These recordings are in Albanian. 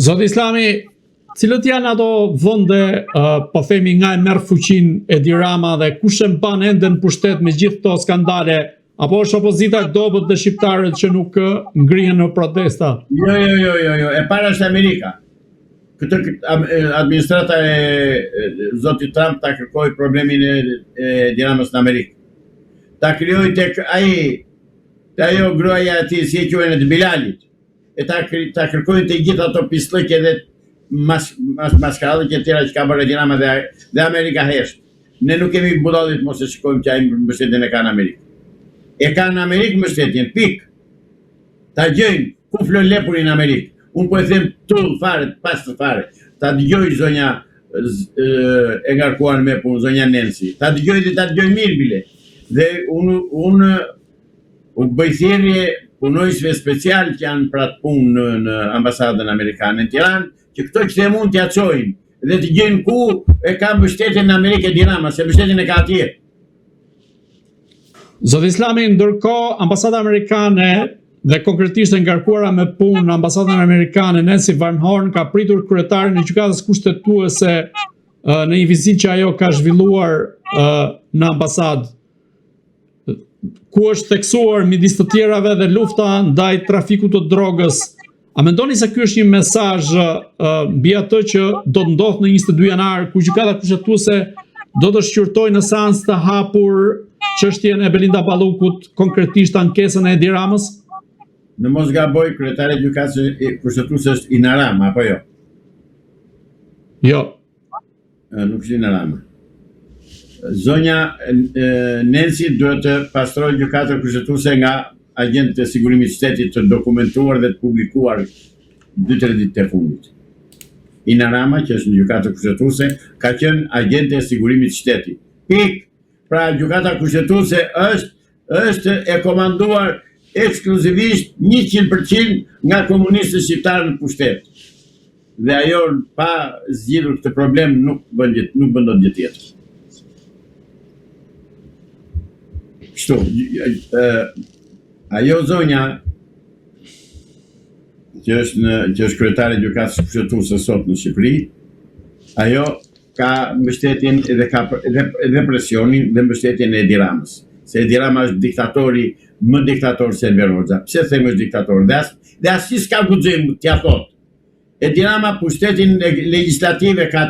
Zoti Islami, cilët janë ato vende, po themi nga e merr fuqinë Edi Rama dhe kush e mban ende në pushtet me gjithë këto skandale, apo është opozita dobët dhe shqiptarët që nuk ngrihen në protesta? Jo, e para është Amerika. Këtë administrata e zotit Trump ta kërkoi problemin e Edi Ramës në Amerikë. Ta krijoi tek ajo gruaja e tij, si e quajnë, të Bilalit. E ta kërkojnë të gjithë ato pislëqe dhe maskarallëqe të tjera që ka bërë Edi Rama dhe Amerika hesht. Ne nuk kemi budallit mos e shikojmë që ai mbështetjen e ka në Amerikë. E ka në Amerikë mbështetjen, pik. Ta gjejnë ku flon lepuri në Amerikë. Unë po e them tull fare, pas të fare. Ta dëgjoj zonja e ngarkuar me punë, zonja Nancy. Ta dëgjoj dhe ta dëgjoj mirë bile. Dhe unë bëj thirrje punojësve special që janë pra të punë në ambasadën amerikane në Tiranë, që këto që mund t'ja çojnë dhe të gjejnë ku e ka mbështetjen në Amerikë Edi Rama, se mbështetjen e ka atje. Zoti Islami, ndërkohë ambasada amerikane dhe konkretisht e ngarkuara me punë në ambasadën amerikane Nancy Van Horn ka pritur kryetarin e gjykatës kushtetuese në një vizitë që ajo ka zhvilluar në ambasadë, ku është theksuar midis të tjerave dhe lufta ndaj trafikut të drogës. A mendoni se ky është një mesazh mbi atë që do të ndodhë në 22 janar, ku gjykata kushtetuese do të shqyrtojë në seancë të hapur çështjen e Belinda Ballukut, konkretisht ankesën e Edi Ramës? Në mos gaboj, kryetari i gjykatës kushtetuese është Ina Rama, apo jo? Jo. Nuk është Ina Rama. Zonja Nancy duhet të pastrojë gjykatën kushtetuese nga agentët e sigurimit të shtetit të dokumentuar dhe të publikuar 2-3 ditë të fundit. Ina Rama, që është në gjykatën kushtetuese, ka qenë agente e sigurimit të shtetit. Pik. Pra gjykata kushtetuese është e komanduar ekskluzivisht 100% nga komunistët shqiptarë në pushtet. Dhe ajo pa zgjidhur këtë problem nuk bën dot gjë tjetër. Kështu, ajo zonja që është kryetare e gjykatës kushtetuese sot në Shqipëri, ajo ka mbështetjen dhe presionin dhe mbështetjen e Edi Ramës. Se Edi Rama është diktatori, më diktator se Enver Hoxha. Pse them është diktator? Dhe asnjë s'ka guxim t'ia thotë. Edi Rama pushtetin legjislativ e ka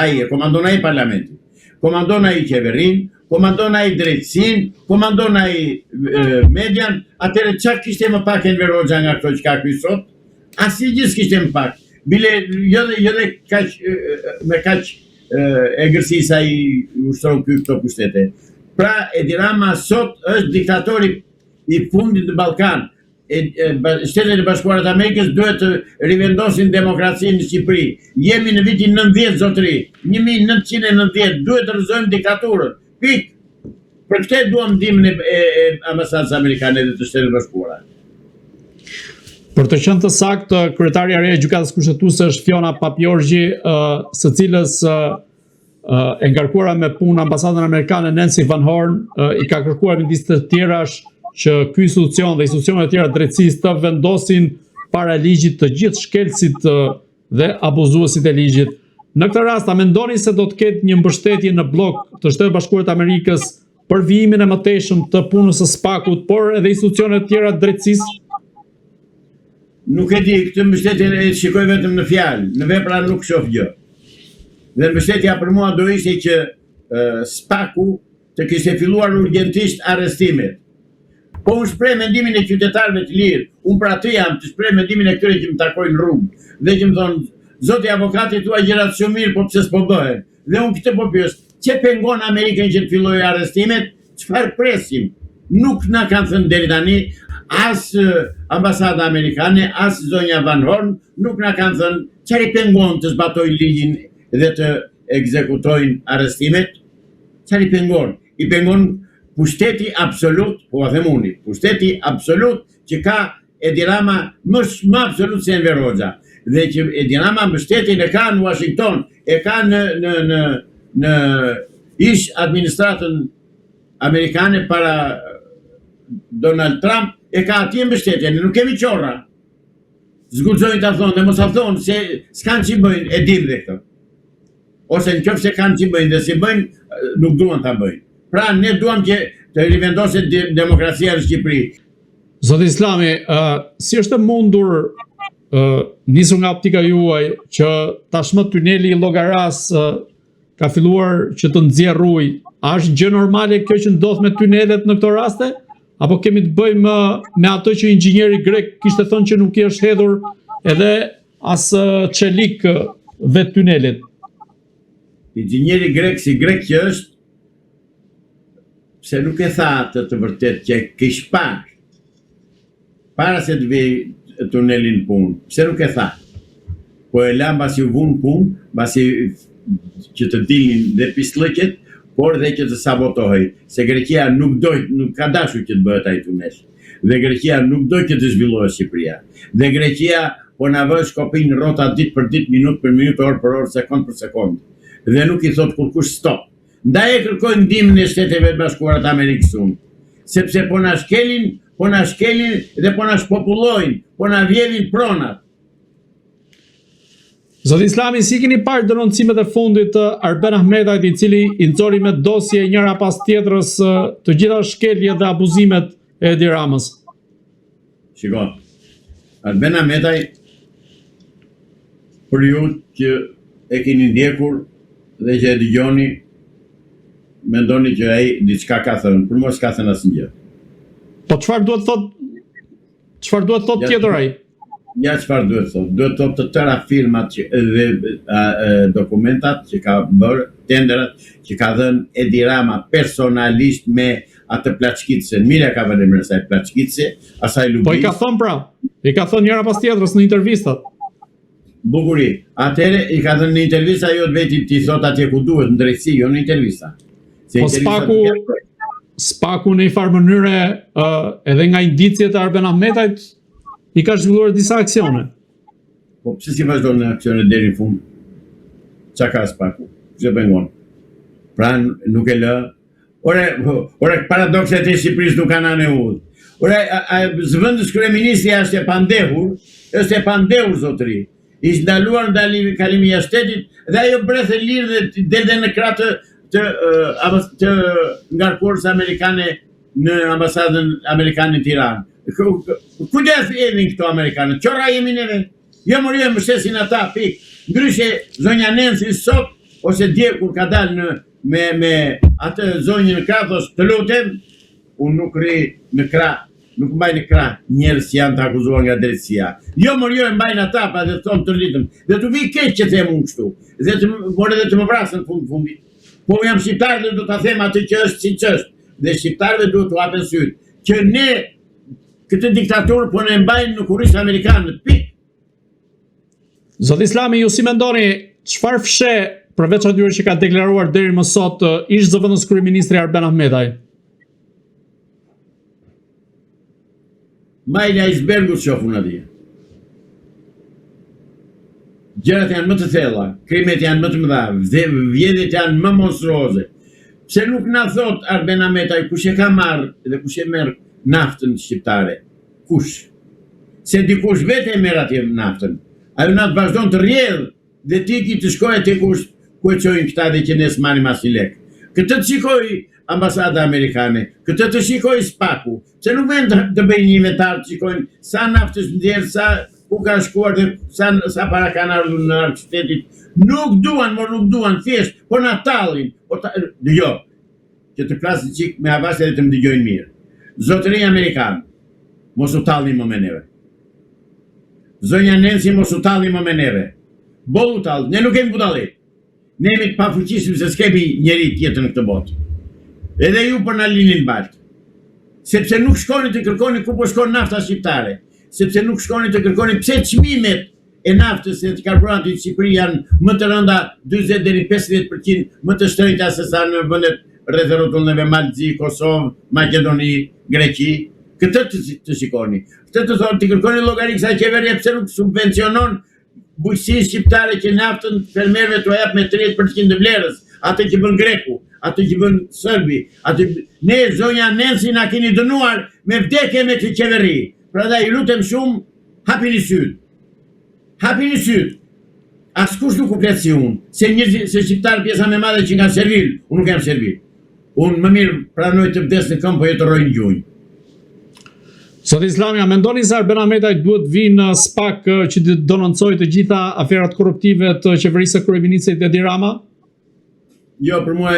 ai, e komandon ai parlamentin, komandon ai qeverinë, komandon ai drejtësinë, komandon ai median. Atëherë çka kishte më pak Enver Hoxha nga këto që ka ky sot? Asnjë s'kishte më pak. Bile jo dhe kaq me kaq egërsi sa i ushtron këto pushtete. Pra Edi Rama sot është diktatori i fundit në Ballkan. Shtetet e Bashkuara të Amerikës duhet të rivendosin demokracinë në Shqipëri. Jemi në vitin 90 zotëri, 1990 duhet të rrëzojmë diktaturën. Pik. Për këtë duam ndihmën e ambasadës amerikane dhe të Shtetit Bashkuara. Për të qenë të saktë, kryetari i re e gjykatës kushtetuese është Fiona Papiorgji, së cilës e ngarkuara me punë ambasadën amerikane Nancy Van Horn i ka kërkuar midis të tjerash që ky institucion dhe institucionet e tjera drejtësisë të vendosin para ligjit të gjithë shkelësit dhe abuzuesit e ligjit. Në këtë rast, a mendoni se do të ketë një mbështetje në blok të Shtetit Bashkuar të Amerikës për vijimin e mëtejshëm të punës së SPAK-ut, por edhe institucionet tjera të drejtësisë? Nuk e di, këtë mbështetje e shikoj vetëm në fjalë, në vepra nuk shoh gjë. Dhe mbështetja për mua do ishte që SPAK-u të kishte filluar urgjentisht arrestimet. Po unë shpreh mendimin e qytetarëve të lirë, unë pra të jam të shpreh mendimin e këtyre që më takojnë në rrugë, dhe që më thonë, zoti avokati tua gjërat shumë mirë, po pse s'po bëhen? Dhe unë këtë po pyes, çe pengon Amerikën që të fillojë arrestimet? Çfarë presim? Nuk na kanë thënë deri tani, as ambasada amerikane, as zonja Van Horn, nuk na kanë thënë çfarë pengon të zbatojnë ligjin dhe të ekzekutojnë arrestimet. Çfarë pengon? I pengon pushteti absolut, po a them unë, pushteti absolut që ka Edi Rama më absolut se Enver Hoxha. Dhe që Edi Rama mbështetjen e ka në Washington, e ka në ish administratën amerikane para Donald Trump, e ka atje mbështetjen, nuk kemi qorra. Zguxojnë ta thonë, dhe mos ta thonë se s'kan që bëjnë, e dim dhe këto. Ose në qoftë se kanë që bëjnë dhe si bëjnë, nuk duan ta bëjnë. Pra ne duam që të rivendoset demokracia në Shqipëri. Zoti Islami, si është e mundur nisur nga optika juaj që tashmë tuneli i Llogaras ka filluar që të nxjerrë ujë? A është gjë normale kjo që ndodh me tunelet në këto raste? Apo kemi të bëjmë me ato që inxhinieri grek kishte thënë që nuk i është hedhur edhe as çelik vetë tunelit? Inxhinieri grek si grek që është, pse nuk e tha të vërtet që kish parë, para se të vej tunelin punë, pse nuk e tha? Po e la mbasi u vunë punë, mbasi që të dilnin dhe pislëqet, por dhe që të sabotohej, se Greqia nuk ka dashur që të bëhet ai tunel. Dhe Greqia nuk doj që të zhvillohet Shqipëria. Dhe Greqia po na vë shkopin rrota ditë për ditë, minutë për minutë, orë për orë, sekond për sekond. Dhe nuk i thot kurkush stop. Ndaj e kërkojnë ndihmën e Shteteve të Bashkuara të Amerikës unë. Sepse po na shkelin dhe po na shpopullojnë, po na vjedhin pronat. Zoti Islami, si keni parë denoncimet e fundit të Arben Ahmetajt, i cili i nxori me dosje njëra pas tjetrës të gjitha shkeljet dhe abuzimet e Edi Ramës? Shiko, Arben Ahmetaj, për ju që e keni ndjekur dhe që e dëgjoni, mendoni që ai diçka ka thënë, për mua s'ka thënë asnjë. Po çfarë duhet thot tjetër ai? Ja çfarë duhet thot? Duhet thot të tëra filmat dhe dokumentat që ka bërë, tenderat që ka dhënë Edi Rama personalisht me atë plaçkitse. Mira ka vënë emrin e saj plaçkitse, asaj lubi. Po i ka thënë pra, i ka thënë njëra pas tjetrës në intervistat. Bukuri. Atëre i ka dhënë në intervista jo vetë ti thot atje ku duhet, në drejtësi, jo në intervista. Po spaku në një farë mënyre edhe nga indicjet e Arben Ahmetajt i ka zhvilluar disa aksione. Po pse si vazhdon në aksione deri në fund? Çka ka spaku? Ç'e pengon? Pra nuk e lë. Ore paradokset e Shqipërisë nuk kanë anë udhë. Ore zëvendës kryeministri është e pandehur zotëri. Ishtë ndaluar kalimi i shtetit dhe ajo brethe lirë dhe delde në kratë të ngarkuarës amerikane në ambasadën amerikane në Tiranë. Ku dhe edhin këto amerikanë? Qora jemi neve? Jo më mështesin ata, pik. Ndryshe zonja Nensi sot, ose dje kur ka dalë me atë zonjë në krah, thos të lutem, unë nuk ri në krah, nuk mbaj në krah njerëz që janë të akuzuar nga drejtësia. Jo e mbajnë ata pa dhe thonë të rritëm. Dhe të vi keq që them unë kështu. Dhe të më vrasën fundit. Po jam shqiptar dhe do ta them atë që është siç është. Dhe shqiptarëve duhet t'u hapen syt. Që ne këtë diktaturë po ne mbajnë në kurrish amerikanët. Pik. Zoti Islami, ju si mendoni çfarë fshe përveç atyre që ka deklaruar deri më sot ish zëvendës kryeministri Arben Ahmetaj? Majla icebergut shofun atje. Gjërat janë më të thella, krimet janë më të mëdha, vjedhjet janë më monstruoze. Pse nuk na thot Arben Ahmetaj kush e ka marrë dhe kush e merr naftën shqiptare? Kush? Se dikush vetë e merr atje naftën. Ajo na të vazhdon të rrjedh dhe ti ki të shkojë te ku e çojnë këta dhe që ne s'marrim asnjë lek. Këtë të shikoj ambasada amerikane, këtë të shikoj spaku, se nuk vend të bëjnë një inventar të shikojnë sa naftë është ndjerë, sa ku ka shkuar dhe sa para kanë ardhur në shtetit. Nuk duan, thjesht, po na tallin. Jo, që të flasin çik me avas edhe të më dëgjojnë mirë. Zotëri amerikan, mos u tallni më me neve. Zonja Nensi mos u talli më me neve. Bollu tall, ne nuk kemi ku talli. Ne jemi të pafuqishëm se s'kemi njeri tjetër në këtë botë. Edhe ju për na linin baltë. Sepse nuk shkoni të kërkoni ku po shkon nafta shqiptare. Sepse nuk shkoni të kërkoni pse çmimet e naftës e të karburantit në Shqipëri janë më të rënda 40 deri 50% më të shtrenjta se sa në vendet rreth rrotullave Malzi, Kosovë, Maqedoni, Greqi. Këtë të shikoni. Këtë të thonë të kërkoni llogari kësaj qeverie pse nuk subvencionon bujqësinë shqiptare që naftën fermerëve t'u jap me 30% të vlerës, atë që bën greku, atë që bën serbi, atë ne zonja Nensi na keni dënuar me vdekje me këtë qeveri. Prandaj ju lutem shumë, hapini syt. hapini syt. Askush nuk u flet si unë. Se shqiptar pjesa më e madhe që kanë servil, unë nuk jam servil. Unë më mirë pranoj të vdes në këmbë, po jo të rroj në gjunjë. Sot Islamia, mendoni se Arben Ahmetaj duhet vinë SPAK që të denoncojë të gjitha aferat korruptive të qeverisë së kryeministit Edi Rama? Jo, për mua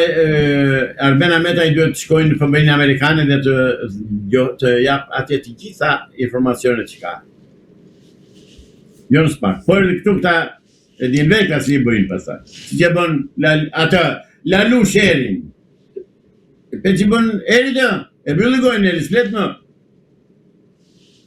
Arben Ahmetaj duhet të shkojnë në FBI-n amerikane dhe të jap atje të gjitha informacionet që ka. Jo në SPAK. Por edhe këtu këta e din vekla si i bëjnë pastaj. Si që bën atë lalu sherin. Pe që bën eri të, e bëllë gojnë eri, s'flet më.